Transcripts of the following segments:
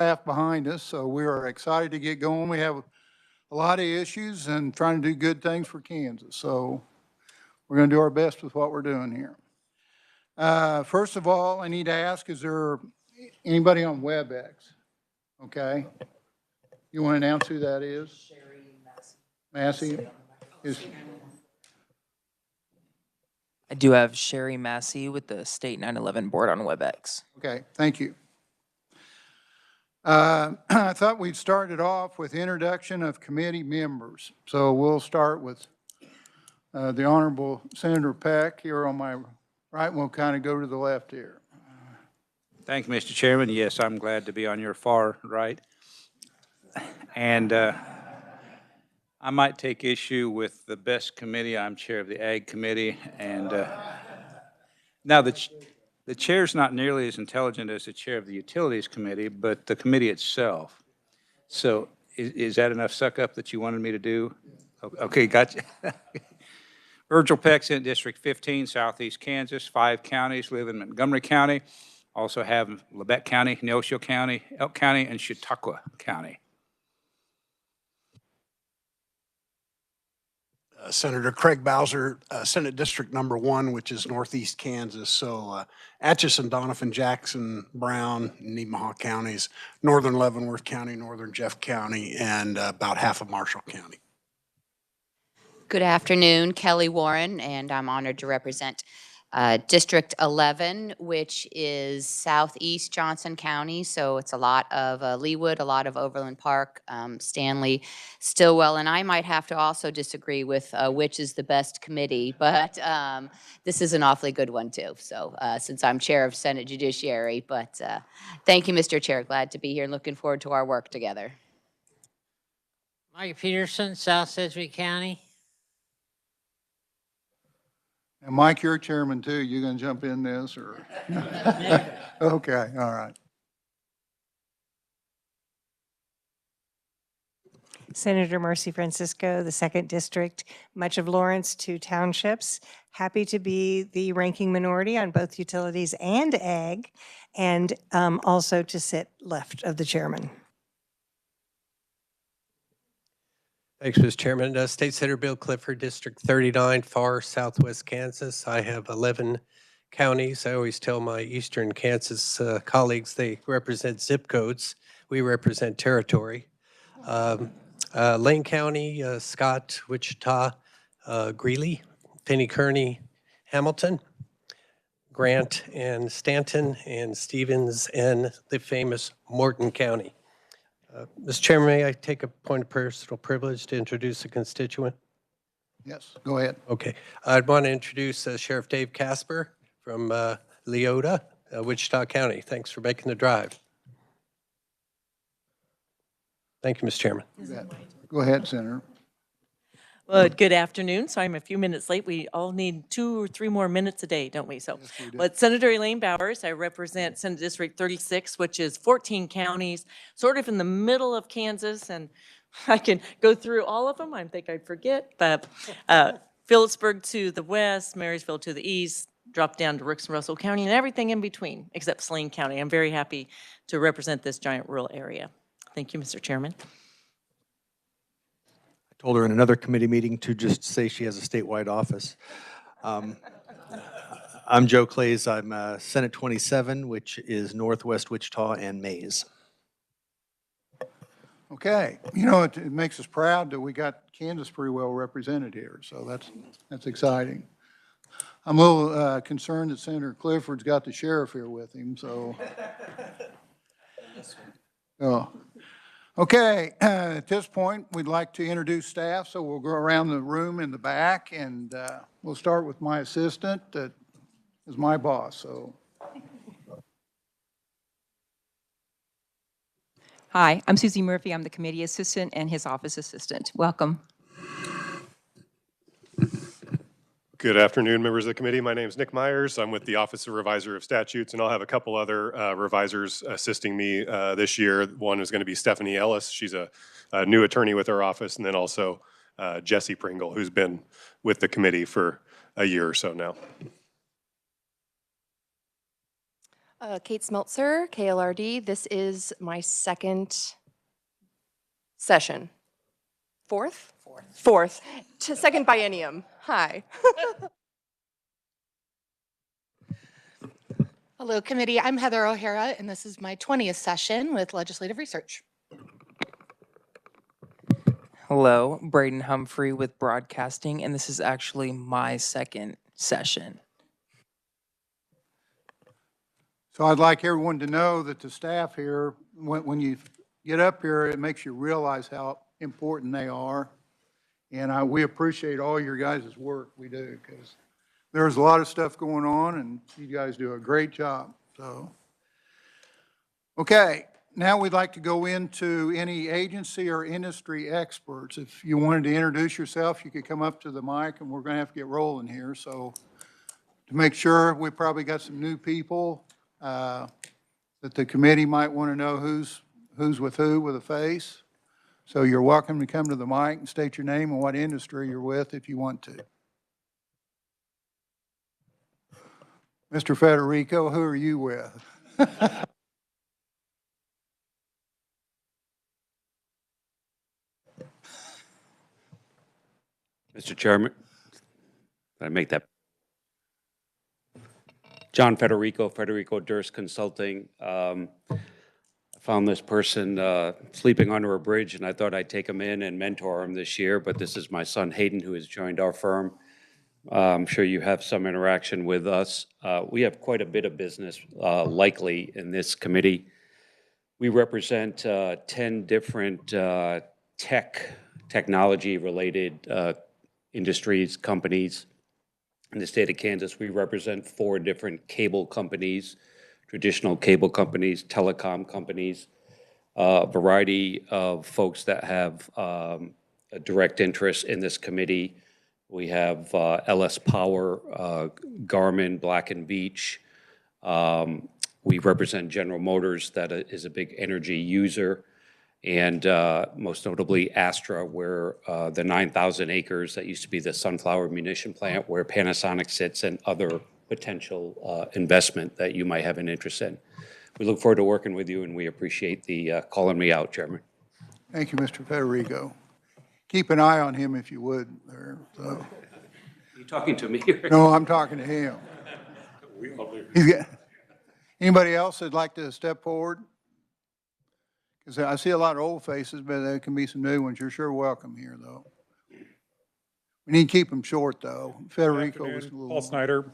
half behind us, so we are excited to get going. We have a lot of issues and trying to do good things for Kansas. So we're going to do our best with what we're doing here. First of all, I need to ask, is there anybody on WebEx? Okay. You want to announce who that is? Sherry Massey. I do have Sherry Massey with the State 911 board on WebEx. Okay, thank you. I thought we'd start it off with introduction of committee members. So we'll start with the Honorable Senator Peck here on my right. We'll kind of go to the left here. Thank you, Mr. Chairman. Yes, I'm glad to be on your far right. And I might take issue with the best committee. I'm chair of the Ag Committee. And now the chair's not nearly as intelligent as the chair of the Utilities Committee, but the committee itself. So is that enough suck up that you wanted me to do? Okay, gotcha. Virgil Peck, Senate District 15, Southeast Kansas, 5 counties, live in Montgomery County. Also have Labette County, Neosho County, Elk County, and Chautauqua County. Senator Craig Bowser, Senate District number 1, which is Northeast Kansas. So Atchison, Donovan, Jackson, Brown, Nemaha counties, Northern Leavenworth County, Northern Jeff County, and about half of Marshall County. Good afternoon, Kelly Warren, and I'm honored to represent District 11, which is Southeast Johnson County. So it's a lot of Leawood, a lot of Overland Park, Stanley, Stillwell, and I might have to also disagree with which is the best committee, but this is an awfully good one too. So since I'm chair of Senate Judiciary, but thank you, Mr. Chair. Glad to be here and looking forward to our work together. Mike Peterson, South Sedgwick County. And Mike, you're chairman too. You going to jump in this or? Okay, all right. Senator Mercy Francisco, the 2nd District, much of Lawrence, 2 townships. Happy to be the ranking minority on both utilities and ag, and also to sit left of the chairman. Thanks, Mr. Chairman. State Senator Bill Clifford, District 39, far southwest Kansas. I have 11 counties. I always tell my eastern Kansas colleagues they represent zip codes. We represent territory. Lane County, Scott, Wichita, Greeley, Penny Kearney, Hamilton, Grant and Stanton, and Stevens, and the famous Morton County. Mr. Chairman, may I take a point of personal privilege to introduce a constituent? Yes, go ahead. Okay. I'd want to introduce Sheriff Dave Casper from Leota, Wichita County. Thanks for making the drive. Thank you, Mr. Chairman. Go ahead, Senator. Well, good afternoon. Sorry, I'm a few minutes late. We all need 2 or 3 more minutes a day, don't we? So, Yes, we do. but Senator Elaine Bowers, I represent Senate District 36, which is 14 counties, sort of in the middle of Kansas, and I can go through all of them. I think I'd forget, but Phillipsburg to the west, Marysville to the east, drop down to Rooks and Russell County, and everything in between, except Saline County. I'm very happy to represent this giant rural area. Thank you, Mr. Chairman. Told her in another committee meeting to just say she has a statewide office. I'm Joe Clays. I'm Senate 27, which is Northwest Wichita and Mays. Okay, you know, it makes us proud that we got Kansas pretty well represented here, so that's exciting. I'm a little concerned that Senator Clifford's got the sheriff here with him, so. Oh. Okay, at this point, we'd like to introduce staff, so we'll go around the room in the back, and we'll start with my assistant that is my boss, so. Hi, I'm Susie Murphy. I'm the committee assistant and his office assistant. Welcome. Good afternoon, members of the committee. My name is Nick Myers. I'm with the Office of Reviser of Statutes, and I'll have a couple other revisers assisting me this year. One is going to be Stephanie Ellis. She's a new attorney with our office, and then also Jesse Pringle, who's been with the committee for a year or so now. Kate Smeltzer, KLRD. This is my second session. Fourth? Fourth. Second biennium. Hi. Hello, committee. I'm Heather O'Hara, and this is my 20th session with Legislative Research. Hello, Braden Humphrey with Broadcasting, and this is actually my second session. So I'd like everyone to know that the staff here, when you get up here, it makes you realize how important they are. And we appreciate all your guys' work. We do, because there's a lot of stuff going on, and you guys do a great job. So, okay, now we'd like to go into any agency or industry experts. If you wanted to introduce yourself, you could come up to the mic, and we're going to have to get rolling here. So to make sure, we probably got some new people that the committee might want to know who's with who with a face. So you're welcome to come to the mic and state your name and what industry you're with if you want to. Mr. Federico, who are you with? Mr. Chairman, did I make that? John Federico Durst Consulting. I found this person sleeping under a bridge, and I thought I'd take him in and mentor him this year, but this is my son Hayden, who has joined our firm. I'm sure you have some interaction with us. We have quite a bit of business likely in this committee. We represent 10 different technology-related industries, companies. In the state of Kansas, we represent 4 different cable companies, traditional cable companies, telecom companies, a variety of folks that have a direct interest in this committee. We have LS Power, Garmin, Black & Veatch. We represent General Motors, that is a big energy user, and most notably Astra, where the 9,000 acres that used to be the Sunflower Munition Plant, where Panasonic sits, and other potential investment that you might have an interest in. We look forward to working with you, and we appreciate the calling me out, Chairman. Thank you, Mr. Federico. Keep an eye on him if you would there. So. Are you talking to me? No, I'm talking to him. Anybody else that'd like to step forward? Because I see a lot of old faces, but there can be some new ones. You're sure welcome here, though. We need to keep them short, though. Federico was a little... Paul Snyder.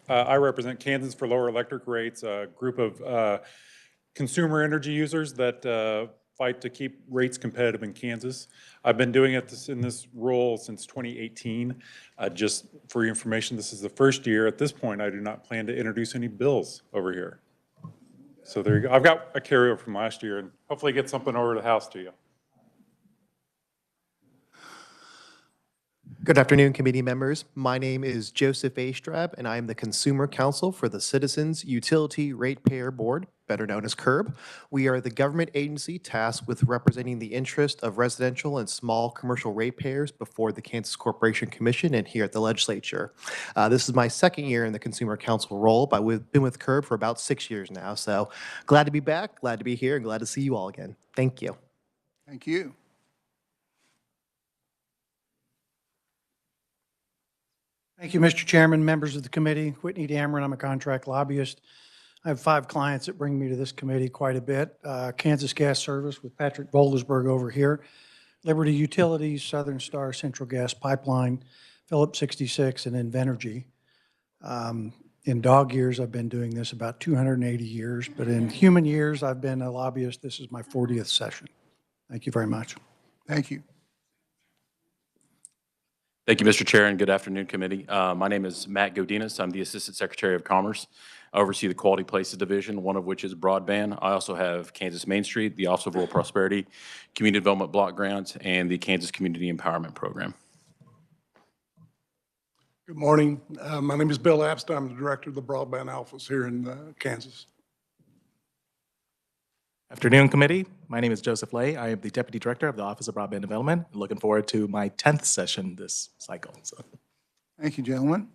I represent Kansas for Lower Electric Rates, a group of consumer energy users that fight to keep rates competitive in Kansas. I've been doing it in this role since 2018. Just for your information, this is the first year. At this point, I do not plan to introduce any bills over here. So there you go. I've got a carryover from last year, and hopefully get something over to the House to you. Good afternoon, committee members. My name is Joseph Astrab, and I am the Consumer Counsel for the Citizens Utility Ratepayer Board, better known as CURB. We are the government agency tasked with representing the interest of residential and small commercial ratepayers before the Kansas Corporation Commission and here at the legislature. This is my second year in the Consumer Counsel role, but we've been with CURB for about 6 years now. So glad to be back, glad to be here, and glad to see you all again. Thank you. Thank you. Thank you, Mr. Chairman, members of the committee. Whitney Dameron, I'm a contract lobbyist. I have 5 clients that bring me to this committee quite a bit. Kansas Gas Service with Patrick Bouldersberg over here, Liberty Utilities, Southern Star Central Gas Pipeline, Phillips 66, and Invenergy. In dog years, I've been doing this about 280 years, but in human years, I've been a lobbyist. This is my 40th session. Thank you very much. Thank you. Thank you, Mr. Chair, and good afternoon, committee. My name is Matt Godinez. I'm the Assistant Secretary of Commerce. I oversee the Quality Places Division, one of which is broadband. I also have Kansas Main Street, the Office of Rural Prosperity, Community Development Block Grants, and the Kansas Community Empowerment Program. Good morning. My name is Bill Abst. I'm the Director of the Broadband Office here in Kansas. Afternoon, committee. My name is Joseph Lay. I am the Deputy Director of the Office of Broadband Development. Looking forward to my 10th session this cycle. So. Thank you, gentlemen.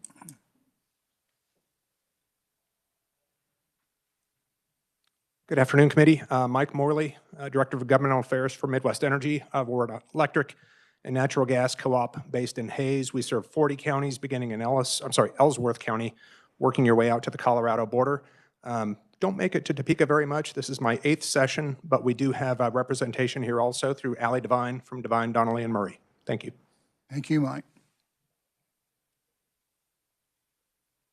Good afternoon, committee. Mike Morley, Director of Governmental Affairs for Midwest Energy. We're an electric and natural gas co-op based in Hayes. We serve 40 counties beginning in Ellsworth County, working your way out to the Colorado border. Don't make it to Topeka very much. This is my 8th session, but we do have representation here also through Allie Devine from Devine, Donnelly, and Murray. Thank you. Thank you, Mike.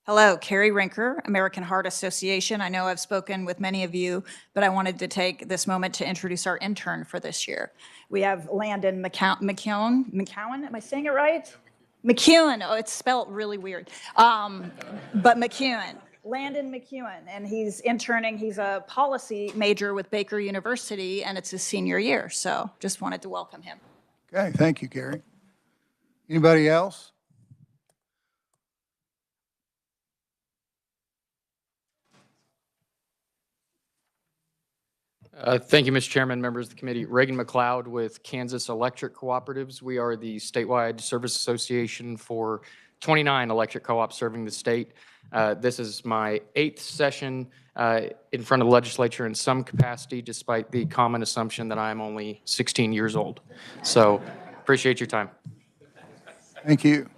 Hello, Carrie Rinker, American Heart Association. I know I've spoken with many of you, but I wanted to take this moment to introduce our intern for this year. We have Landon McCowan, am I saying it right? McEwen, oh, it's spelled really weird. But McEwen, Landon McEwen, and he's interning. He's a policy major with Baker University, and it's his senior year. So just wanted to welcome him. Okay, thank you, Carrie. Anybody else? Thank you, Mr. Chairman, members of the committee. Reagan McLeod with Kansas Electric Cooperatives. We are the statewide service association for 29 electric co-ops serving the state. This is my 8th session in front of the legislature in some capacity, despite the common assumption that I'm only 16 years old. So appreciate your time. Thank you.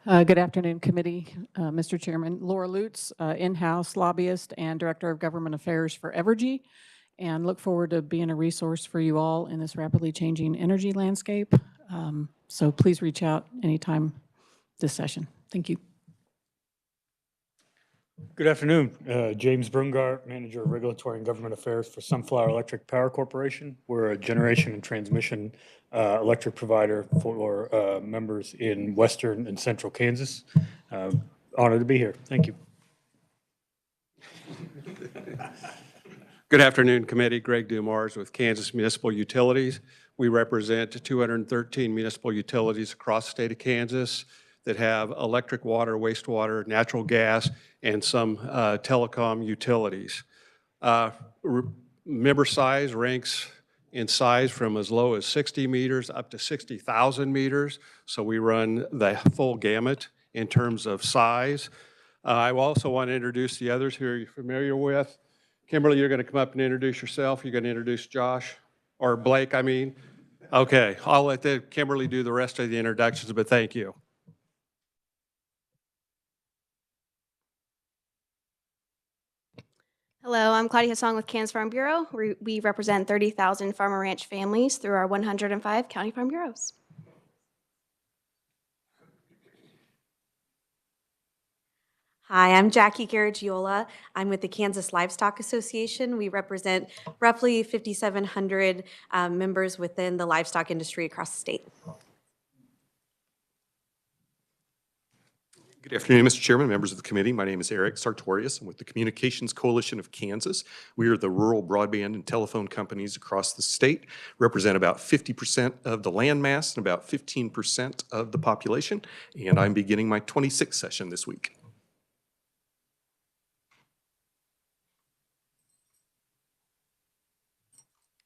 Good afternoon, committee. Mr. Chairman, Laura Lutz, in-house lobbyist and Director of Government Affairs for Evergy, and look forward to being a resource for you all in this rapidly changing energy landscape. So please reach out anytime this session. Thank you. Good afternoon. James Brungart, Manager of Regulatory and Government Affairs for Sunflower Electric Power Corporation. We're a generation and transmission electric provider for members in western and central Kansas. Honored to be here. Thank you. Good afternoon, committee. Greg Dumars with Kansas Municipal Utilities. We represent 213 municipal utilities across the state of Kansas that have electric, water, wastewater, natural gas, and some telecom utilities. Member size ranks in size from as low as 60 meters up to 60,000 meters. So we run the full gamut in terms of size. I also want to introduce the others who you're familiar with. Kimberly, you're going to come up and introduce yourself. You're going to introduce Josh, or Blake, I mean. Okay, I'll let Kimberly do the rest of the introductions, but thank you. Hello, I'm Claudia Song with Kansas Farm Bureau. We represent 30,000 farm and ranch families through our 105 county farm bureaus. Hi, I'm Jackie Garagiola. I'm with the Kansas Livestock Association. We represent roughly 5,700 members within the livestock industry across the state. Good afternoon, Mr. Chairman, members of the committee. My name is Eric Sartorius. I'm with the Communications Coalition of Kansas. We are the rural broadband and telephone companies across the state, represent about 50% of the land mass and about 15% of the population, and I'm beginning my 26th session this week.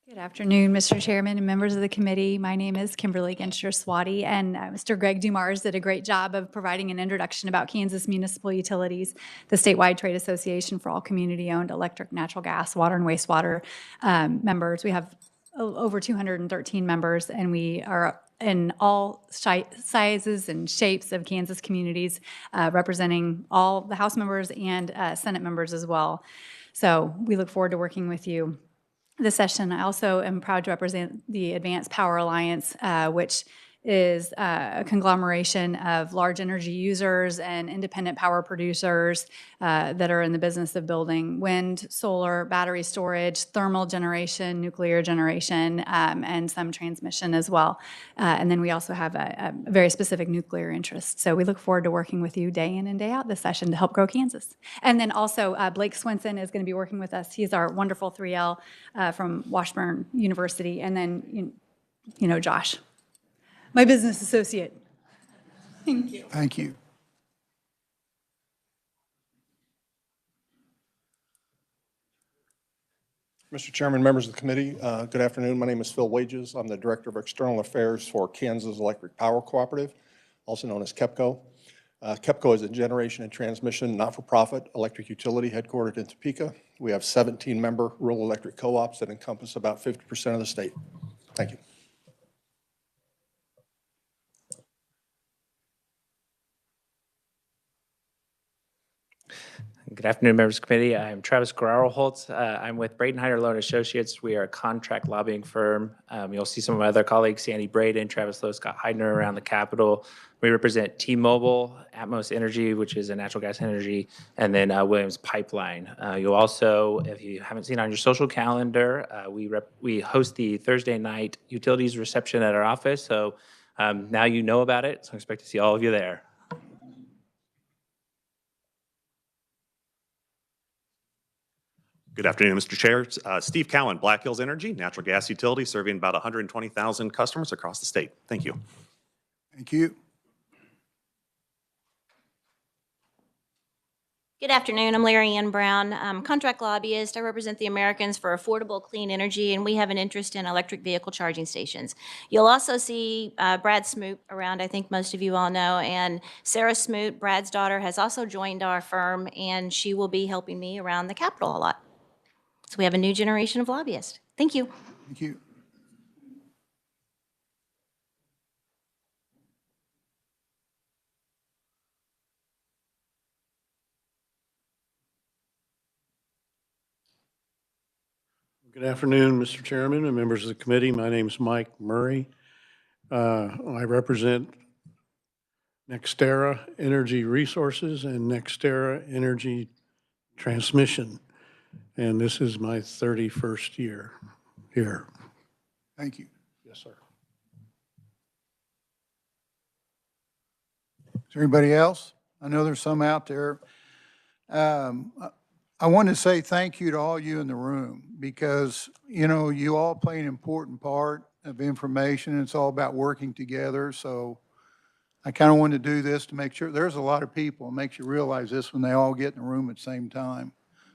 Good afternoon, Mr. Chairman and members of the committee. My name is Kimberly Genscher-Swati, and Mr. Greg Dumars did a great job of providing an introduction about Kansas Municipal Utilities, the statewide trade association for all community-owned electric, natural gas, water, and wastewater members. We have over 213 members, and we are in all sizes and shapes of Kansas communities, representing all the House members and Senate members as well. So we look forward to working with you this session. I also am proud to represent the Advanced Power Alliance, which is a conglomeration of large energy users and independent power producers that are in the business of building wind, solar, battery storage, thermal generation, nuclear generation, and some transmission as well. And then we also have a very specific nuclear interest. So we look forward to working with you day in and day out this session to help grow Kansas. And then also Blake Swinson is going to be working with us. He's our wonderful 3L from Washburn University. And then, you know, Josh, my business associate. Thank you. Thank you. Mr. Chairman, members of the committee, good afternoon. My name is Phil Wages. I'm the Director of External Affairs for Kansas Electric Power Cooperative, also known as KEPCO. KEPCO is a generation and transmission not-for-profit electric utility headquartered in Topeka. We have 17 member rural electric co-ops that encompass about 50% of the state. Thank you. Good afternoon, members of the committee. I'm Travis Guerrero-Holtz. I'm with Braden Loan Associates. We are a contract lobbying firm. You'll see some of my other colleagues, Sandy Braden, Travis Lowe, Scott Heidner around the Capitol. We represent T-Mobile, Atmos Energy, which is a natural gas energy, and then Williams Pipeline. You'll also, if you haven't seen on your social calendar, we host the Thursday night utilities reception at our office. So now you know about it. So I expect to see all of you there. Good afternoon, Mr. Chair. Steve Cowan, Black Hills Energy, natural gas utility, serving about 120,000 customers across the state. Thank you. Thank you. Good afternoon. I'm Larry Ann Brown. I'm a contract lobbyist. I represent the Americans for Affordable Clean Energy, and we have an interest in electric vehicle charging stations. You'll also see Brad Smoot around, I think most of you all know, and Sarah Smoot, Brad's daughter, has also joined our firm, and she will be helping me around the Capitol a lot. So we have a new generation of lobbyists. Thank you. Thank you. Good afternoon, Mr. Chairman and members of the committee. My name is Mike Murray. I represent NextEra Energy Resources and NextEra Energy Transmission. And this is my 31st year here. Thank you. Yes, sir. Is there anybody else? I know there's some out there. I want to say thank you to all you in the room because, you know, you all play an important part of information. It's all about working together. So I kind of wanted to do this to make sure there's a lot of people. It makes you realize this when they all get in the room at the same time.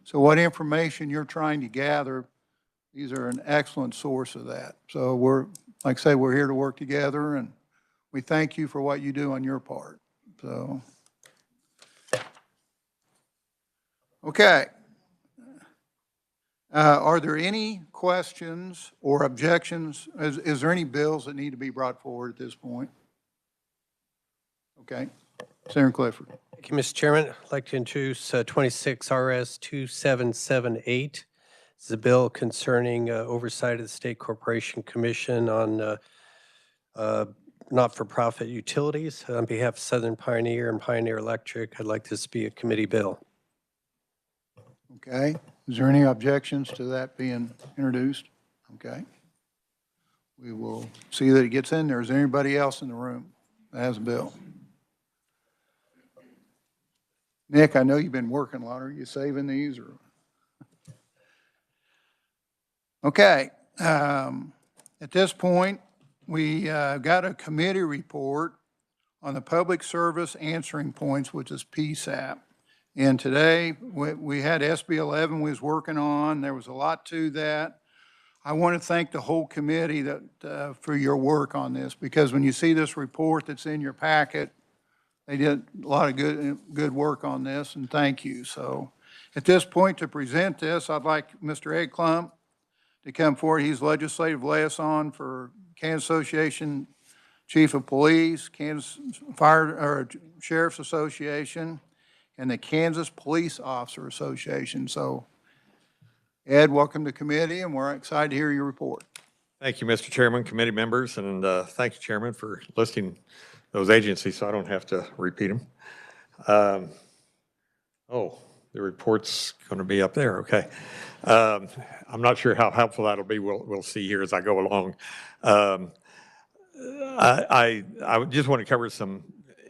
So what information you're trying to gather, these are an excellent source of that. So we're, like I say, we're here to work together, and we thank you for what you do on your part. So, okay. Are there any questions or objections? Is there any bills that need to be brought forward at this point? Okay. Senator Clifford. Thank you, Mr. Chairman. I'd like to introduce 26 RS 2778. This is a bill concerning oversight of the State Corporation Commission on not-for-profit utilities. On behalf of Southern Pioneer and Pioneer Electric, I'd like this to be a committee bill. Okay. Is there any objections to that being introduced? Okay. We will see that it gets in there. Is there anybody else in the room that has a bill? Nick, I know you've been working a lot. Are you saving these or? Okay. At this point, we got a committee report on the public service answering points, which is PSAP. And today, we had SB 11 we was working on. There was a lot to that. I want to thank the whole committee that for your work on this, because when you see this report that's in your packet, they did a lot of good work on this, and thank you. So at this point, to present this, I'd like Mr. Ed Klump to come forward. He's legislative liaison for Kansas Association Chief of Police, Kansas Sheriff's Association, and the Kansas Police Officer Association. So, Ed, welcome to committee, and we're excited to hear your report. Thank you, Mr. Chairman, committee members, and thank you, Chairman, for listing those agencies so I don't have to repeat them. Oh, the report's going to be up there. Okay. I'm not sure how helpful that'll be. We'll see here as I go along. I just want to cover some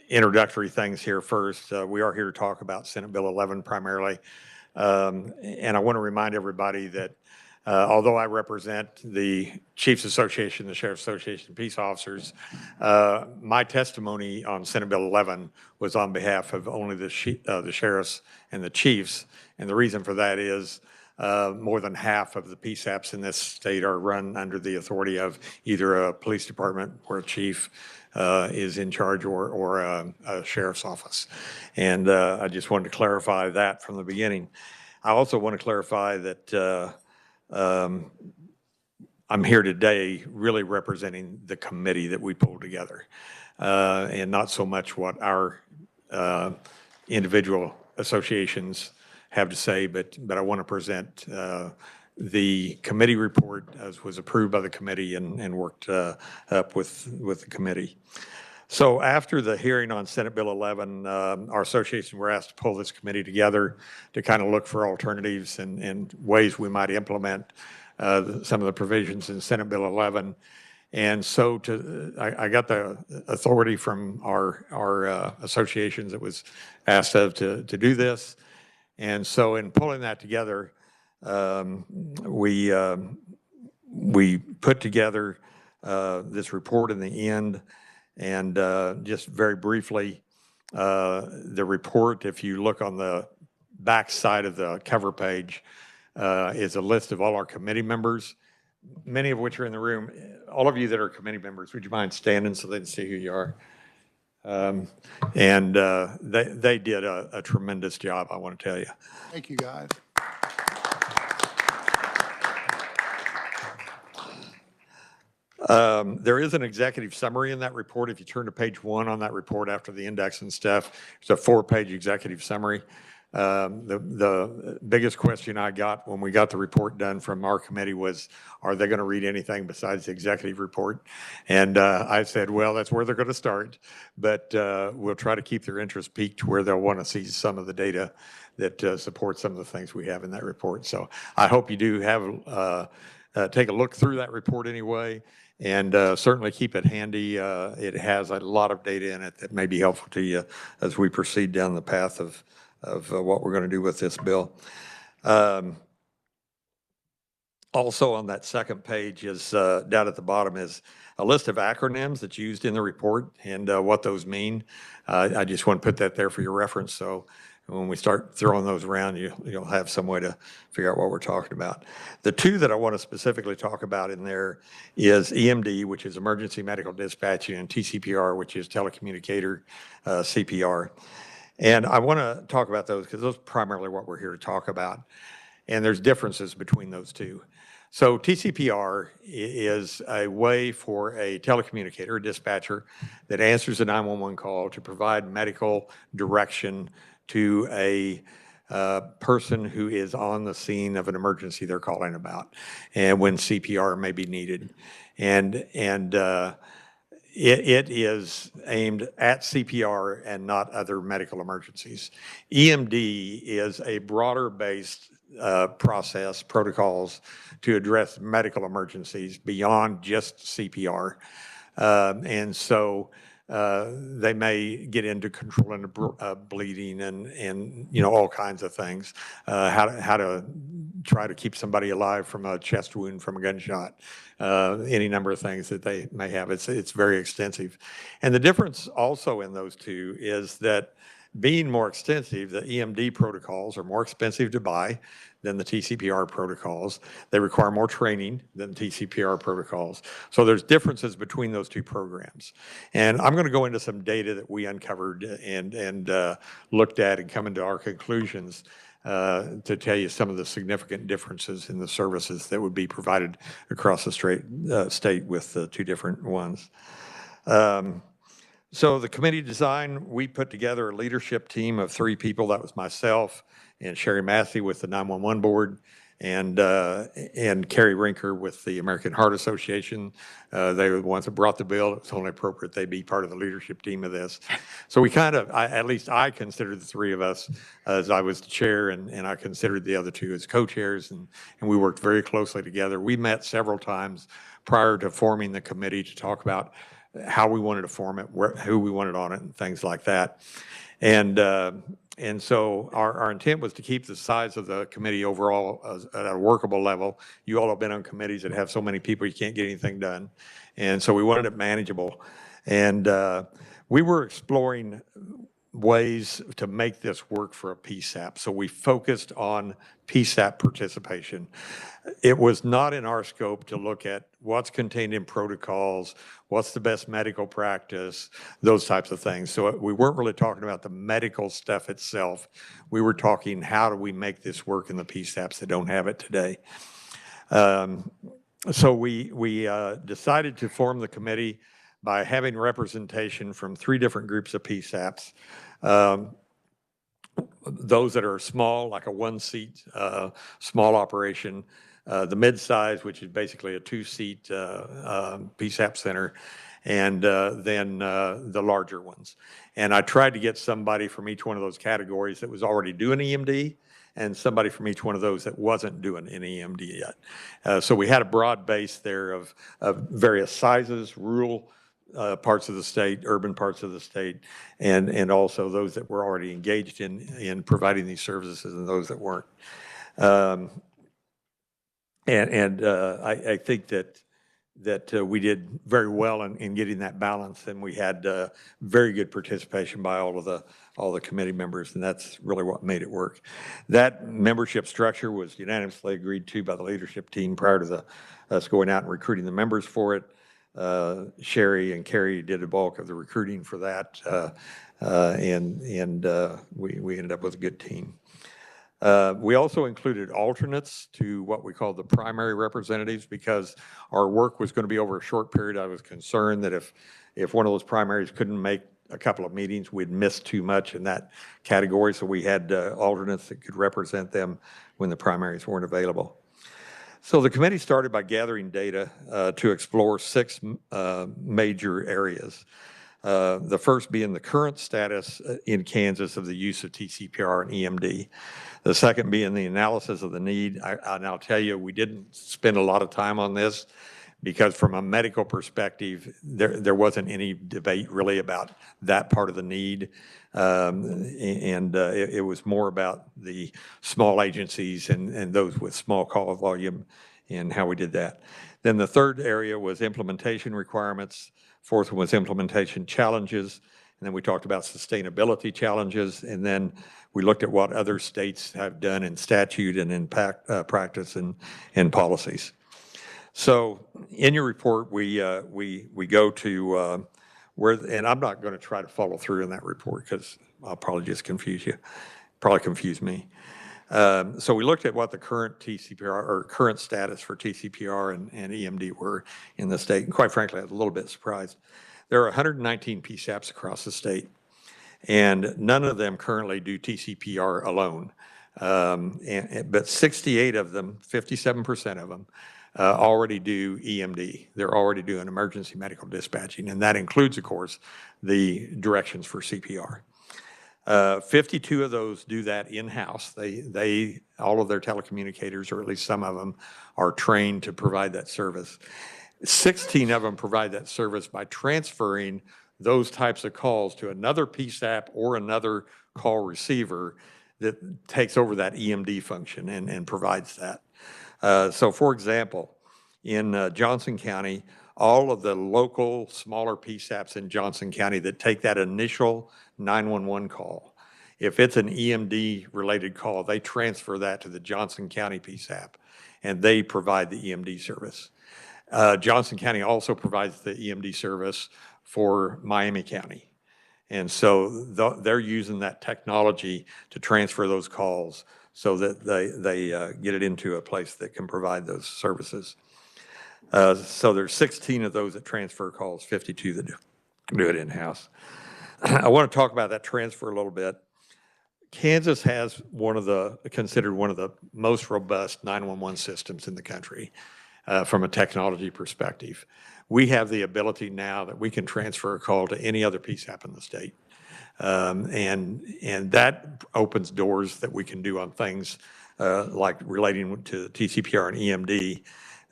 introductory things here first. We are here to talk about Senate Bill 11 primarily. And I want to remind everybody that although I represent the Chiefs Association, the Sheriff's Association, Peace Officers, my testimony on Senate Bill 11 was on behalf of only the sheriffs and the chiefs. And the reason for that is more than half of the PSAPs in this state are run under the authority of either a police department where a chief is in charge or a sheriff's office. And I just wanted to clarify that from the beginning. I also want to clarify that I'm here today really representing the committee that we pulled together, and not so much what our individual associations have to say, but I want to present the committee report as was approved by the committee and worked up with the committee. So after the hearing on Senate Bill 11, our association were asked to pull this committee together to kind of look for alternatives and ways we might implement some of the provisions in Senate Bill 11. And so I got the authority from our associations that was asked of to do this. And so in pulling that together, we put together this report in the end. And just very briefly, the report, if you look on the back side of the cover page, is a list of all our committee members, many of which are in the room. All of you that are committee members, would you mind standing so they can see who you are? And they did a tremendous job, I want to tell you. Thank you, guys. There is an executive summary in that report. If you turn to page 1 on that report after the index and stuff, it's a 4-page executive summary. The biggest question I got when we got the report done from our committee was, are they going to read anything besides the executive report? And I said, well, that's where they're going to start, but we'll try to keep their interest peaked where they'll want to see some of the data that supports some of the things we have in that report. So I hope you do have take a look through that report anyway, and certainly keep it handy. It has a lot of data in it that may be helpful to you as we proceed down the path of what we're going to do with this bill. Also on that second page is down at the bottom is a list of acronyms that's used in the report and what those mean. I just want to put that there for your reference. So when we start throwing those around, you'll have some way to figure out what we're talking about. The two that I want to specifically talk about in there is EMD, which is Emergency Medical Dispatching, and TCPR, which is Telecommunicator CPR. And I want to talk about those because those are primarily what we're here to talk about. And there's differences between those two. So TCPR is a way for a telecommunicator, a dispatcher, that answers a 911 call to provide medical direction to a person who is on the scene of an emergency they're calling about, and when CPR may be needed. And it is aimed at CPR and not other medical emergencies. EMD is a broader-based process, protocols to address medical emergencies beyond just CPR. And so they may get into controlling bleeding and all kinds of things, how to try to keep somebody alive from a chest wound from a gunshot, any number of things that they may have. It's very extensive. And the difference also in those two is that being more extensive, the EMD protocols are more expensive to buy than the TCPR protocols. They require more training than TCPR protocols. So there's differences between those two programs. And I'm going to go into some data that we uncovered and looked at and come into our conclusions to tell you some of the significant differences in the services that would be provided across the state with the two different ones. So the committee design, we put together a leadership team of 3 people. That was myself and Sherry Massey with the 911 board, and Carrie Rinker with the American Heart Association. They were the ones that brought the bill. It was only appropriate they be part of the leadership team of this. So we kind of, at least I considered the 3 of us as I was the chair, and I considered the other 2 as co-chairs, and we worked very closely together. We met several times prior to forming the committee to talk about how we wanted to form it, who we wanted on it, and things like that. And so our intent was to keep the size of the committee overall at a workable level. You all have been on committees that have so many people you can't get anything done. And so we wanted it manageable. And we were exploring ways to make this work for a PSAP. So we focused on PSAP participation. It was not in our scope to look at what's contained in protocols, what's the best medical practice, those types of things. So we weren't really talking about the medical stuff itself. We were talking, how do we make this work in the PSAPs that don't have it today? So we decided to form the committee by having representation from 3 different groups of PSAPs. Those that are small, like a 1-seat small operation, the mid-size, which is basically a 2-seat PSAP center, and then the larger ones. And I tried to get somebody from each one of those categories that was already doing EMD, and somebody from each one of those that wasn't doing any EMD yet. So we had a broad base there of various sizes, rural parts of the state, urban parts of the state, and also those that were already engaged in providing these services and those that weren't. I think that we did very well in getting that balance, and we had very good participation by all the committee members, and that's really what made it work. That membership structure was unanimously agreed to by the leadership team prior to us going out and recruiting the members for it. Sherry and Carrie did the bulk of the recruiting for that, and we ended up with a good team. We also included alternates to what we call the primary representatives, because our work was going to be over a short period. I was concerned that if one of those primaries couldn't make a couple of meetings, we'd miss too much in that category. So we had alternates that could represent them when the primaries weren't available. So the committee started by gathering data to explore 6 major areas. The first being the current status in Kansas of the use of TCPR and EMD. The second being the analysis of the need. And I'll tell you, we didn't spend a lot of time on this because from a medical perspective, there wasn't any debate really about that part of the need. It was more about the small agencies and those with small call volume and how we did that. Then the third area was implementation requirements. Fourth one was implementation challenges. And then we talked about sustainability challenges. And then we looked at what other states have done in statute and in practice and policies. So in your report, we go to where, and I'm not going to try to follow through in that report because I'll probably just confuse you, probably confuse me. So we looked at what the current TCPR or current status for TCPR and EMD were in the state. And quite frankly, I was a little bit surprised. There are 119 PSAPs across the state, and none of them currently do TCPR alone. But 68 of them, 57% of them, already do EMD. They're already doing emergency medical dispatching, and that includes, of course, the directions for CPR. 52 of those do that in-house. All of their telecommunicators, or at least some of them, are trained to provide that service. 16 of them provide that service by transferring those types of calls to another PSAP or another call receiver that takes over that EMD function and provides that. So for example, in Johnson County, all of the local smaller PSAPs in Johnson County that take that initial 911 call, if it's an EMD related call, they transfer that to the Johnson County PSAP and they provide the EMD service. Johnson County also provides the EMD service for Miami County. And so they're using that technology to transfer those calls so that they get it into a place that can provide those services. So there's 16 of those that transfer calls, 52 that do it in-house. I want to talk about that transfer a little bit. Kansas has considered one of the most robust 911 systems in the country from a technology perspective. We have the ability now that we can transfer a call to any other PSAP in the state. And that opens doors that we can do on things like relating to TCPR and EMD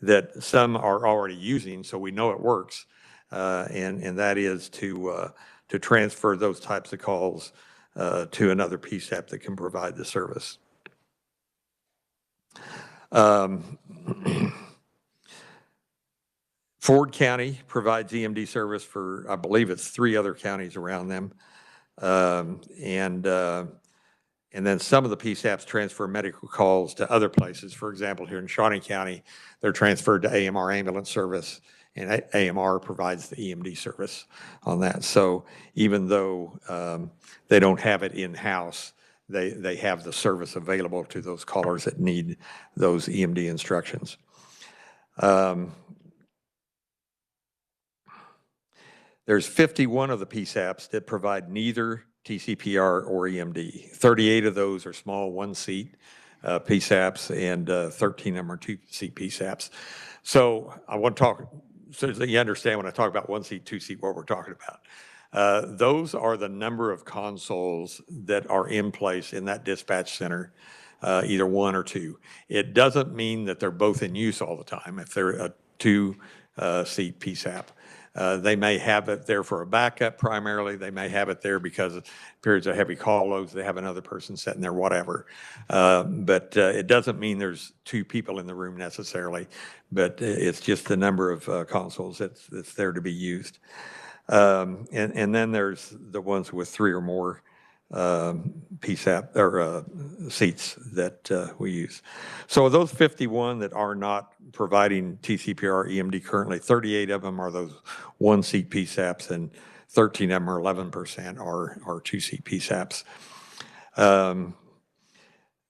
that some are already using, so we know it works. And that is to transfer those types of calls to another PSAP that can provide the service. Ford County provides EMD service for, I believe it's 3 other counties around them. And then some of the PSAPs transfer medical calls to other places. For example, here in Shawnee County, they're transferred to AMR ambulance service, and AMR provides the EMD service on that. So even though they don't have it in-house, they have the service available to those callers that need those EMD instructions. There's 51 of the PSAPs that provide neither TCPR or EMD. 38 of those are small one-seat PSAPs, and 13 of them are two-seat PSAPs. So I want to talk, so that you understand when I talk about one-seat, two-seat, what we're talking about. Those are the number of consoles that are in place in that dispatch center, either one or two. It doesn't mean that they're both in use all the time. If they're a two-seat PSAP, they may have it there for a backup primarily. They may have it there because of periods of heavy call loads. They have another person sitting there, whatever. But it doesn't mean there's two people in the room necessarily, but it's just the number of consoles that's there to be used. And then there's the ones with three or more PSAP or seats that we use. So of those 51 that are not providing TCPR EMD currently, 38 of them are those one-seat PSAPs, and 13 of them, or 11%, are two-seat PSAPs.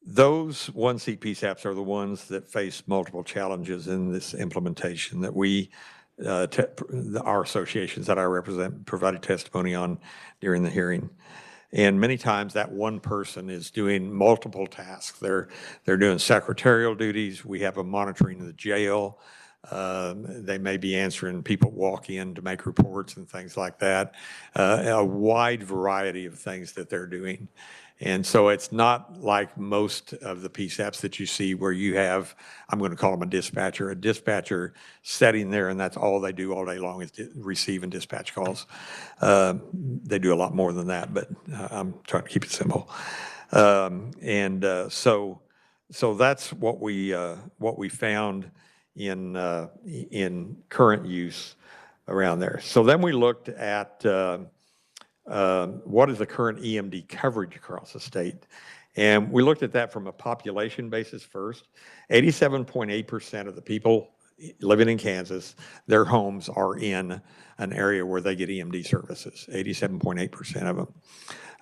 Those one-seat PSAPs are the ones that face multiple challenges in this implementation that we, our associations that I represent, provided testimony on during the hearing. And many times that one person is doing multiple tasks. They're doing secretarial duties. We have a monitoring of the jail. They may be answering people walk in to make reports and things like that. A wide variety of things that they're doing. And so it's not like most of the PSAPs that you see where you have, I'm going to call them a dispatcher sitting there, and that's all they do all day long is receive and dispatch calls. They do a lot more than that, but I'm trying to keep it simple. So that's what we found in current use around there. So then we looked at what is the current EMD coverage across the state? And we looked at that from a population basis first. 87.8% of the people living in Kansas, their homes are in an area where they get EMD services, 87.8% of them.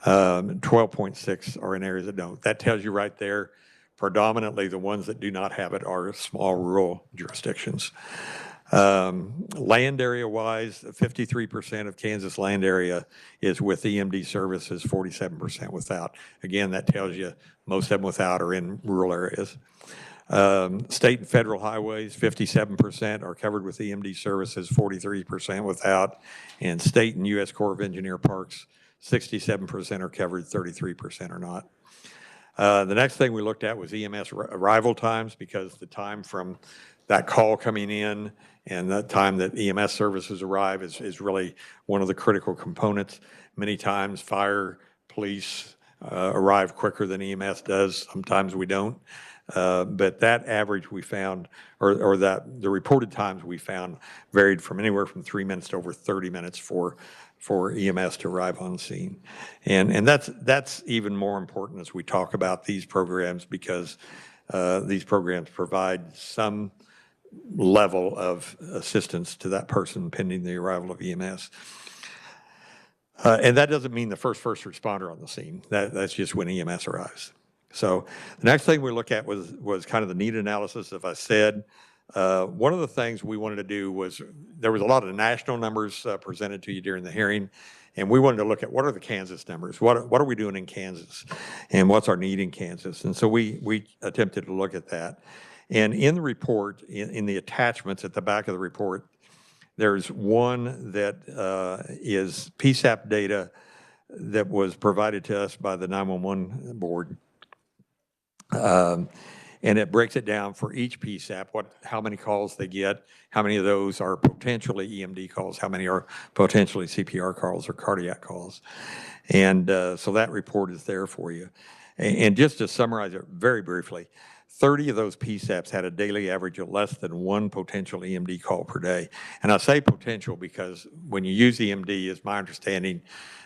12.6 are in areas that don't. That tells you right there, predominantly the ones that do not have it are small rural jurisdictions. Land area wise, 53% of Kansas land area is with EMD services, 47% without. Again, that tells you most of them without are in rural areas. State and federal highways, 57% are covered with EMD services, 43% without. And state and U.S. Corps of Engineer parks, 67% are covered, 33% are not. The next thing we looked at was EMS arrival times, because the time from that call coming in and the time that EMS services arrive is really one of the critical components. Many times fire, police arrive quicker than EMS does. Sometimes we don't. But that average we found, or that the reported times we found varied from anywhere from 3 minutes to over 30 minutes for EMS to arrive on scene. And that's even more important as we talk about these programs, because these programs provide some level of assistance to that person pending the arrival of EMS. And that doesn't mean the first responder on the scene. That's just when EMS arrives. So the next thing we look at was kind of the need analysis, as I said. One of the things we wanted to do was, there was a lot of national numbers presented to you during the hearing, and we wanted to look at what are the Kansas numbers, what are we doing in Kansas, and what's our need in Kansas. And so we attempted to look at that. And in the report, in the attachments at the back of the report, there's one that is PSAP data that was provided to us by the 911 board. And it breaks it down for each PSAP, how many calls they get, how many of those are potentially EMD calls, how many are potentially CPR calls or cardiac calls. And so that report is there for you. And just to summarize it very briefly, 30 of those PSAPs had a daily average of less than one potential EMD call per day. And I say potential because when you use EMD, it's my understanding,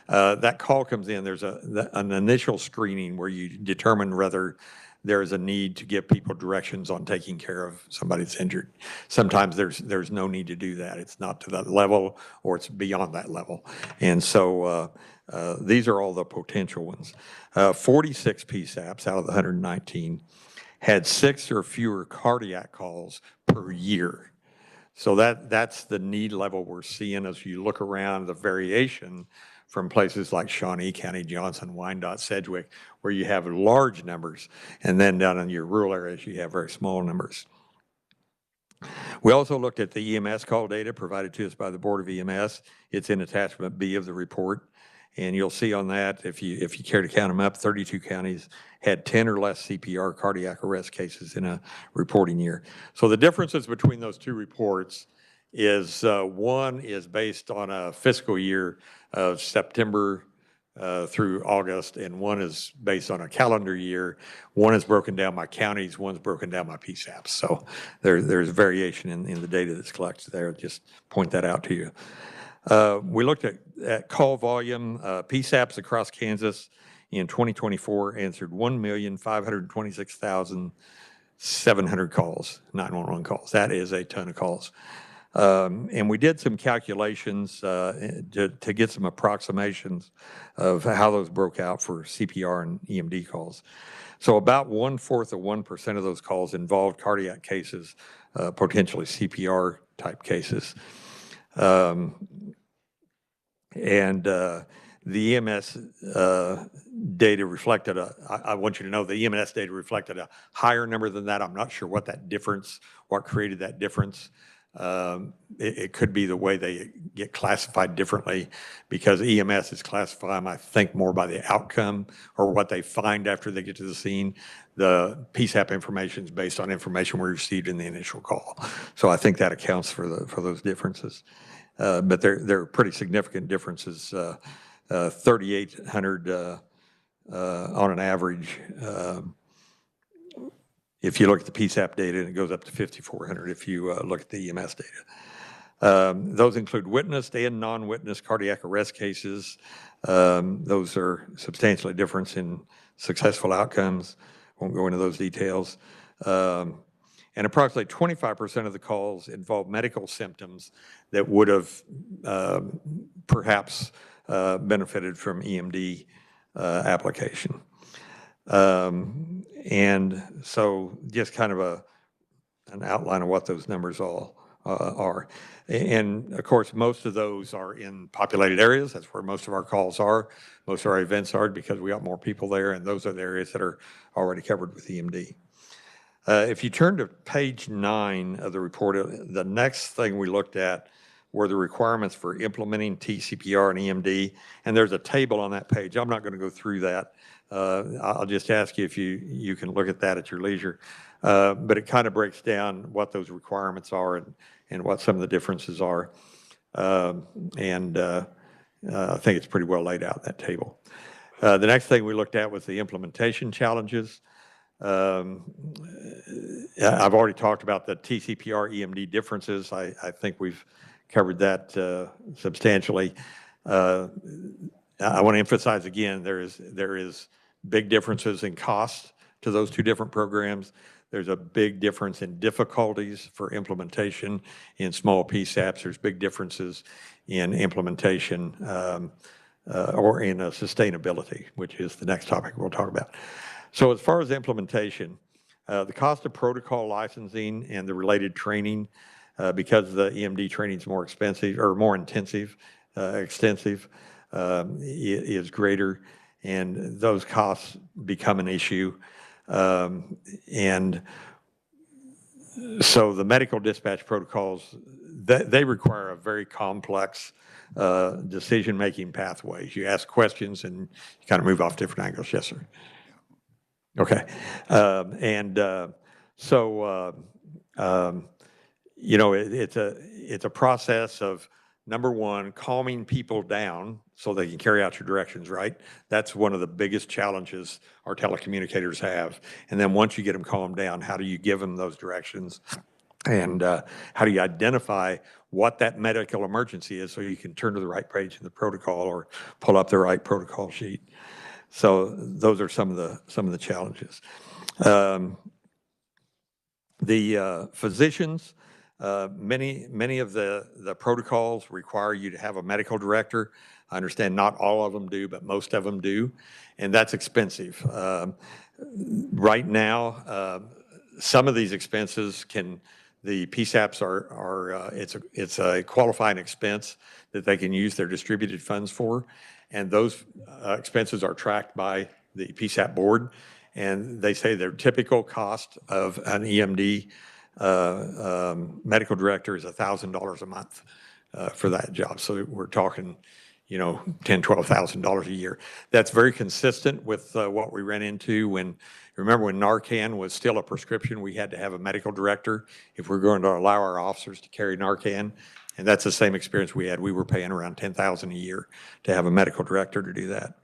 that call comes in, there's an initial screening where you determine whether there is a need to give people directions on taking care of somebody that's injured. Sometimes there's no need to do that. It's not to that level or it's beyond that level. And so these are all the potential ones. 46 PSAPs out of the 119 had 6 or fewer cardiac calls per year. So that's the need level we're seeing as you look around the variation from places like Shawnee County, Johnson, Wyandotte, Sedgwick, where you have large numbers, and then down in your rural areas, you have very small numbers. We also looked at the EMS call data provided to us by the Board of EMS. It's in attachment B of the report. And you'll see on that, if you care to count them up, 32 counties had 10 or less CPR cardiac arrest cases in a reporting year. So the differences between those two reports is one is based on a fiscal year of September through August, and one is based on a calendar year. One is broken down by counties, one's broken down by PSAPs. So there's variation in the data that's collected there. Just point that out to you. We looked at call volume. PSAPs across Kansas in 2024 answered 1,526,700 calls, 911 calls. That is a ton of calls. And we did some calculations to get some approximations of how those broke out for CPR and EMD calls. So about 1/4 of 1% of those calls involved cardiac cases, potentially CPR type cases. The EMS data reflected I want you to know the EMS data reflected a higher number than that. I'm not sure what created that difference. It could be the way they get classified differently because EMS is classified, I think, more by the outcome or what they find after they get to the scene. The PSAP information is based on information we received in the initial call. So I think that accounts for those differences. But they're pretty significant differences. 3,800 on an average. If you look at the PSAP data, and it goes up to 5,400 if you look at the EMS data. Those include witnessed and non-witnessed cardiac arrest cases. Those are substantially different in successful outcomes. Won't go into those details. And approximately 25% of the calls involve medical symptoms that would have perhaps benefited from EMD application. And so just kind of an outline of what those numbers all are. And of course, most of those are in populated areas. That's where most of our calls are. Most of our events are because we got more people there, and those are the areas that are already covered with EMD. If you turn to page 9 of the report, the next thing we looked at were the requirements for implementing TCPR and EMD, and there's a table on that page. I'm not going to go through that. I'll just ask you if you can look at that at your leisure. But it kind of breaks down what those requirements are and what some of the differences are. I think it's pretty well laid out in that table. The next thing we looked at was the implementation challenges. I've already talked about the TCPR EMD differences. I think we've covered that substantially. I want to emphasize again, there is big differences in cost to those two different programs. There's a big difference in difficulties for implementation in small PSAPs. There's big differences in implementation or in sustainability, which is the next topic we'll talk about. So as far as implementation, the cost of protocol licensing and the related training, because the EMD training is more expensive or more intensive, extensive, is greater, and those costs become an issue. And so the medical dispatch protocols, they require a very complex decision-making pathways. You ask questions and you kind of move off different angles. Yes, sir. Okay. You know, it's a process of, number one, calming people down so they can carry out your directions, right? That's one of the biggest challenges our telecommunicators have. And then once you get them calmed down, how do you give them those directions? And how do you identify what that medical emergency is so you can turn to the right page in the protocol or pull up the right protocol sheet? So those are some of the challenges. The physicians, many of the protocols require you to have a medical director. I understand not all of them do, but most of them do, and that's expensive. Right now, some of these expenses the PSAPs it's a qualifying expense that they can use their distributed funds for, and those expenses are tracked by the PSAP board, and they say their typical cost of an EMD medical director is $1,000 a month for that job. So we're talking, $10,000, $12,000 a year. That's very consistent with what we ran into remember when Narcan was still a prescription, we had to have a medical director if we're going to allow our officers to carry Narcan. And that's the same experience we had. We were paying around $10,000 a year to have a medical director to do that.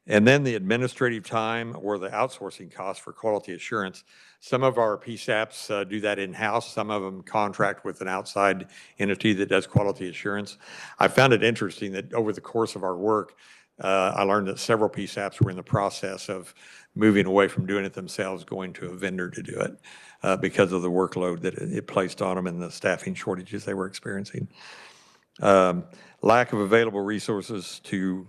And then the administrative time or the outsourcing costs for quality assurance. Some of our PSAPs do that in-house. Some of them contract with an outside entity that does quality assurance. I found it interesting that over the course of our work, I learned that several PSAPs were in the process of moving away from doing it themselves, going to a vendor to do it because of the workload that it placed on them and the staffing shortages they were experiencing. Lack of available resources to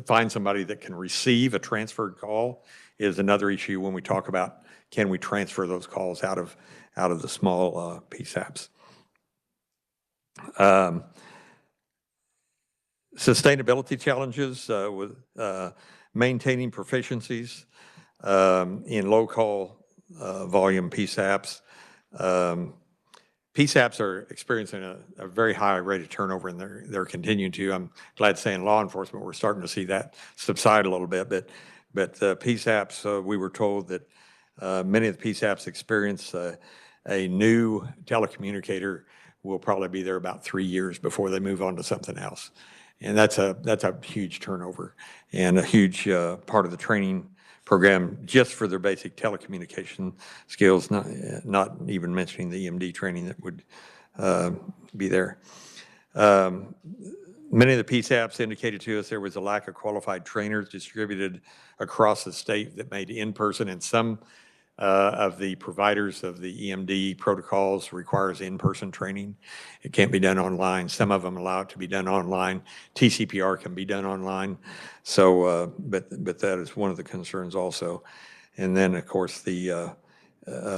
find somebody that can receive a transferred call is another issue when we talk about can we transfer those calls out of the small PSAPs. Sustainability challenges with maintaining proficiencies in low call volume PSAPs. PSAPs are experiencing a very high rate of turnover, and they're continuing to. I'm glad to say in law enforcement we're starting to see that subside a little bit. But PSAPs, we were told that many of the PSAPs experience a new telecommunicator will probably be there about 3 years before they move on to something else. And that's a huge turnover and a huge part of the training program just for their basic telecommunication skills, not even mentioning the EMD training that would be there. Many of the PSAPs indicated to us there was a lack of qualified trainers distributed across the state that made in-person, and some of the providers of the EMD protocols requires in-person training. It can't be done online. Some of them allow it to be done online. TCPR can be done online. So, but that is one of the concerns also. And then, of course, the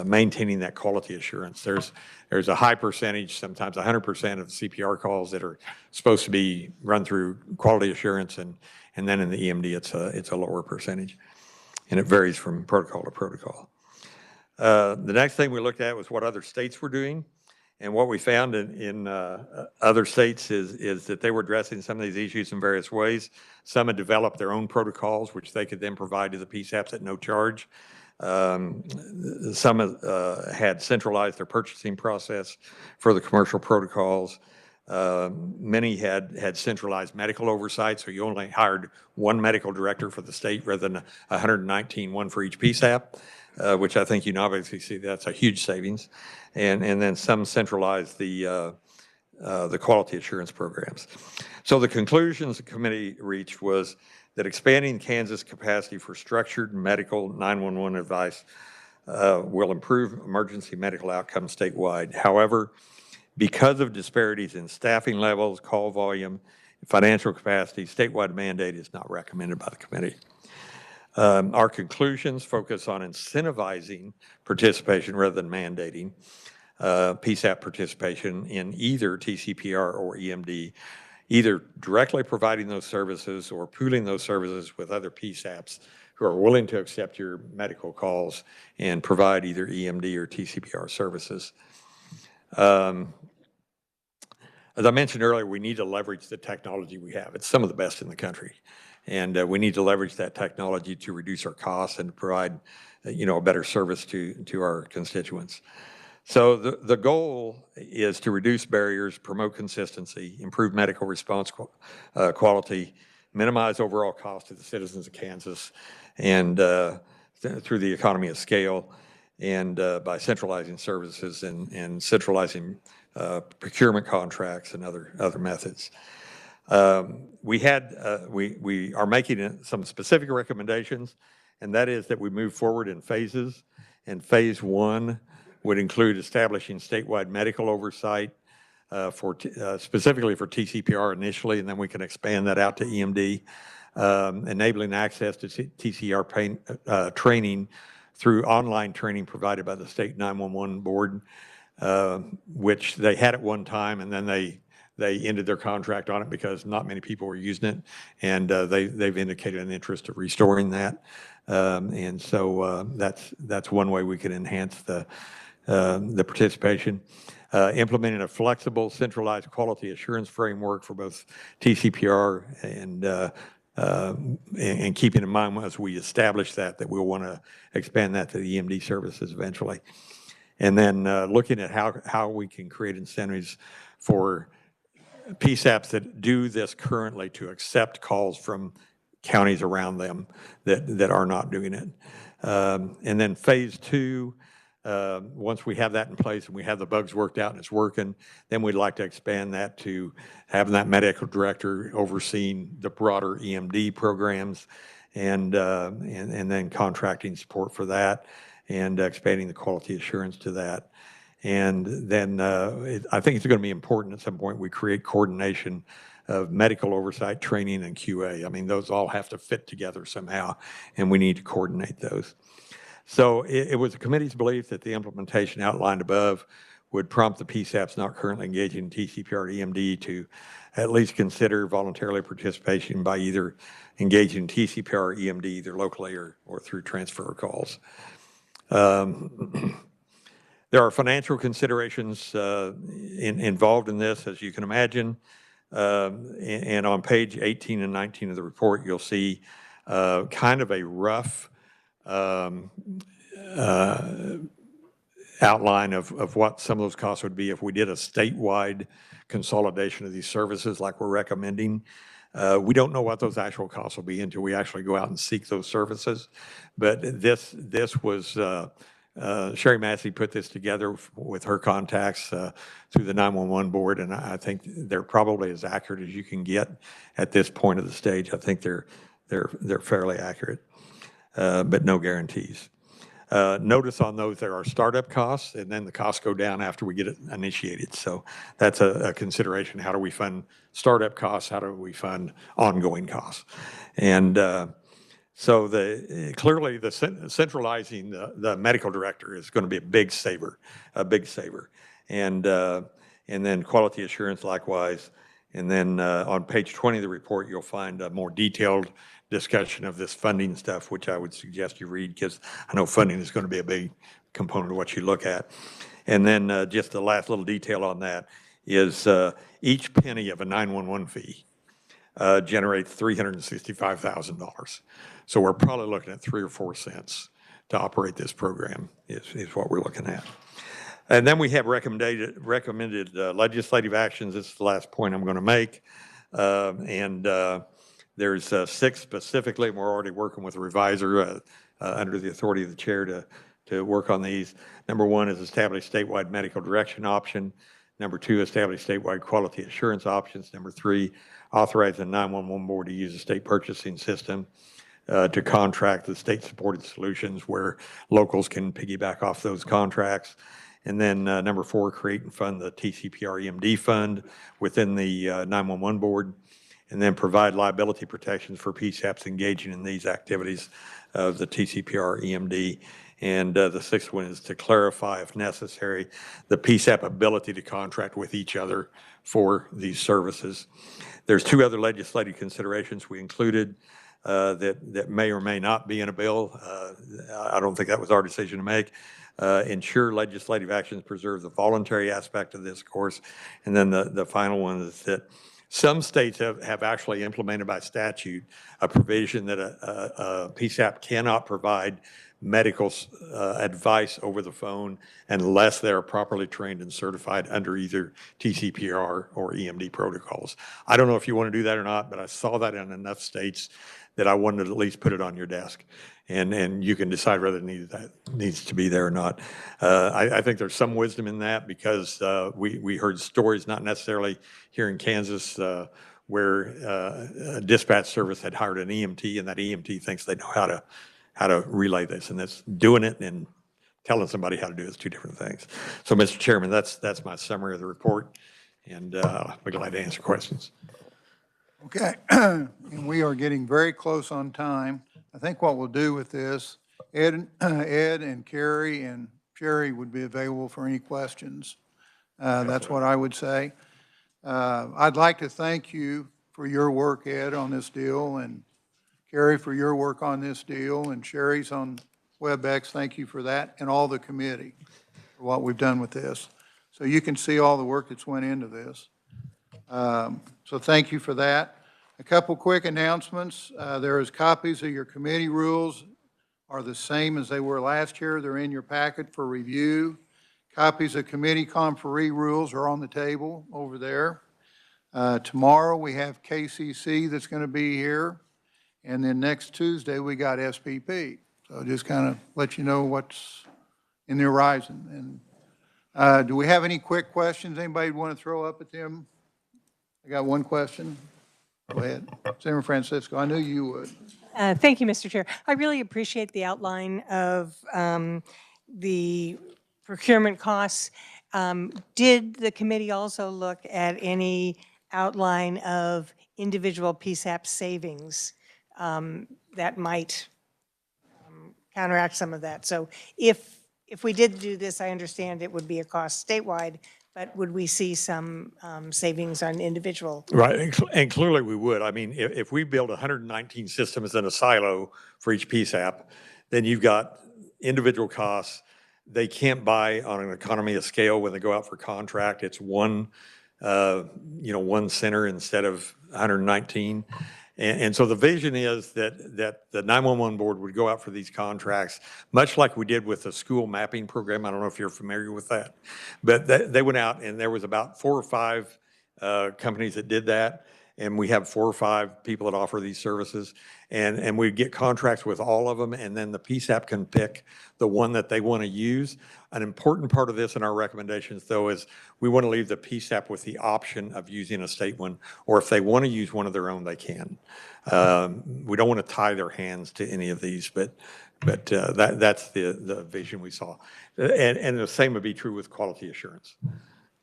maintaining that quality assurance. There's a high percentage, sometimes 100% of the CPR calls that are supposed to be run through quality assurance, and then in the EMD it's a lower percentage, and it varies from protocol to protocol. The next thing we looked at was what other states were doing, and what we found in other states is that they were addressing some of these issues in various ways. Some had developed their own protocols, which they could then provide to the PSAPs at no charge. Some had centralized their purchasing process for the commercial protocols. Many had centralized medical oversight, so you only hired one medical director for the state rather than 119, one for each PSAP, which I think you can obviously see that's a huge savings. And then some centralized the quality assurance programs. So the conclusions the committee reached was that expanding Kansas capacity for structured medical 911 advice will improve emergency medical outcomes statewide. However, because of disparities in staffing levels, call volume, financial capacity, statewide mandate is not recommended by the committee. Our conclusions focus on incentivizing participation rather than mandating PSAP participation in either TCPR or EMD, either directly providing those services or pooling those services with other PSAPs who are willing to accept your medical calls and provide either EMD or TCPR services. As I mentioned earlier, we need to leverage the technology we have. It's some of the best in the country. And we need to leverage that technology to reduce our costs and provide, a better service to our constituents. So the goal is to reduce barriers, promote consistency, improve medical response quality, minimize overall cost to the citizens of Kansas, and through the economy of scale, and by centralizing services and centralizing procurement contracts and other methods. We are making some specific recommendations, and that is that we move forward in phases. And phase 1 would include establishing statewide medical oversight specifically for TCPR initially, and then we can expand that out to EMD, enabling access to TCR training through online training provided by the State 911 Board, which they had at one time, and then they ended their contract on it because not many people were using it, and they've indicated an interest of restoring that. And so that's one way we can enhance the participation. Implementing a flexible, centralized quality assurance framework for both TCPR and keeping in mind as we establish that we'll want to expand that to the EMD services eventually. And then looking at how we can create incentives for PSAPs that do this currently to accept calls from counties around them that are not doing it. And then phase 2, once we have that in place and we have the bugs worked out and it's working, then we'd like to expand that to having that medical director overseeing the broader EMD programs and then contracting support for that and expanding the quality assurance to that. And then I think it's going to be important at some point we create coordination of medical oversight, training, and QA. I mean, those all have to fit together somehow, and we need to coordinate those. So it was the committee's belief that the implementation outlined above would prompt the PSAPs not currently engaging in TCPR or EMD to at least consider voluntarily participation by either engaging in TCPR or EMD either locally or through transfer calls. There are financial considerations involved in this, as you can imagine. And on page 18 and 19 of the report, you'll see kind of a rough outline of what some of those costs would be if we did a statewide consolidation of these services like we're recommending. We don't know what those actual costs will be until we actually go out and seek those services. But this was, Sherry Massey put this together with her contacts through the 911 board, and I think they're probably as accurate as you can get at this point of the stage. I think they're fairly accurate, but no guarantees. Notice on those there are startup costs, and then the costs go down after we get it initiated. So that's a consideration. How do we fund startup costs? How do we fund ongoing costs? And so clearly the centralizing the medical director is going to be a big saver. And then quality assurance likewise. And then on page 20 of the report, you'll find a more detailed discussion of this funding stuff, which I would suggest you read because I know funding is going to be a big component of what you look at. And then just the last little detail on that is each penny of a 911 fee generates $365,000. So we're probably looking at 3 or 4 cents to operate this program is what we're looking at. And then we have recommended legislative actions. This is the last point I'm going to make. There's 6 specifically, and we're already working with a revisor under the authority of the chair to work on these. Number 1 is establish statewide medical direction option. Number 2, establish statewide quality assurance options. Number 3, authorize the 911 board to use a state purchasing system to contract the state-supported solutions where locals can piggyback off those contracts. And then number 4, create and fund the TCPR EMD fund within the 911 board. And then provide liability protections for PSAPs engaging in these activities of the TCPR EMD. And the 6th one is to clarify, if necessary, the PSAP ability to contract with each other for these services. There's 2 other legislative considerations we included that may or may not be in a bill. I don't think that was our decision to make. Ensure legislative actions preserve the voluntary aspect of this course. And then the final one is that some states have actually implemented by statute a provision that a PSAP cannot provide medical advice over the phone unless they're properly trained and certified under either TCPR or EMD protocols. I don't know if you want to do that or not, but I saw that in enough states that I wanted to at least put it on your desk. And you can decide whether that needs to be there or not. I think there's some wisdom in that because we heard stories, not necessarily here in Kansas, where a dispatch service had hired an EMT, and that EMT thinks they know how to relay this, and that's doing it and telling somebody how to do it is two different things. So, Mr. Chairman, that's my summary of the report, and I'll be glad to answer questions. Okay, and we are getting very close on time. I think what we'll do with this, Ed and Carrie and Sherry would be available for any questions. That's what I would say. I'd like to thank you for your work, Ed, on this deal, and Carrie for your work on this deal, and Sherry's on WebEx. Thank you for that, and all the committee for what we've done with this. So you can see all the work that's went into this. So thank you for that. A couple quick announcements. There is copies of your committee rules are the same as they were last year. They're in your packet for review. Copies of committee conferee rules are on the table over there. Tomorrow we have KCC that's going to be here. And then next Tuesday we got SPP. So just kind of let you know what's in the horizon. And do we have any quick questions anybody want to throw up at them? I got one question. Go ahead. Senator Francisco, I knew you would. Thank you, Mr. Chair. I really appreciate the outline of the procurement costs. Did the committee also look at any outline of individual PSAP savings that might counteract some of that? So if we did do this, I understand it would be a cost statewide, but would we see some savings on individual? Right, and clearly we would. I mean, if we build 119 systems in a silo for each PSAP, then you've got individual costs. They can't buy on an economy of scale when they go out for contract. It's one center instead of 119. And so the vision is that the 911 board would go out for these contracts, much like we did with the school mapping program. I don't know if you're familiar with that, but they went out and there was about 4 or 5 companies that did that. And we have 4 or 5 people that offer these services. And we get contracts with all of them, and then the PSAP can pick the one that they want to use. An important part of this in our recommendations, though, is we want to leave the PSAP with the option of using a state one, or if they want to use one of their own, they can. We don't want to tie their hands to any of these, but that's the vision we saw. And the same would be true with quality assurance.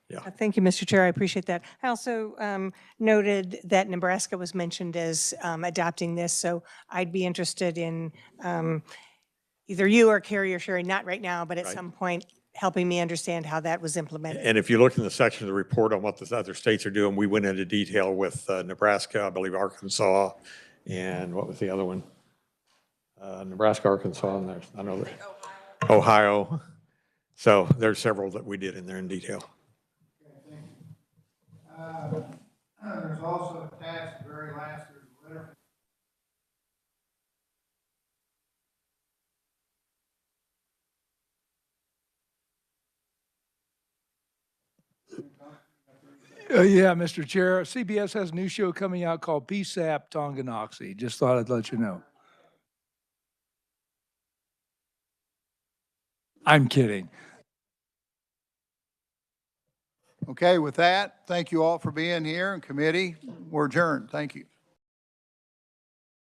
Yeah. Thank you, Mr. Chair. I appreciate that. I also noted that Nebraska was mentioned as adopting this, so I'd be interested in either you or Carrie or Sherry, not right now, but at some point, helping me understand how that was implemented. And if you look in the section of the report on what the other states are doing, we went into detail with Nebraska, I believe Arkansas, and what was the other one? Nebraska, Arkansas, and there's another. Ohio. So there's several that we did in there in detail. There's also attached the very last, there's a letter. Yeah, Mr. Chair, CBS has a new show coming out called PSAP Tonganoxie. Just thought I'd let you know. I'm kidding. Okay, with that, thank you all for being here, and committee, we're adjourned. Thank you.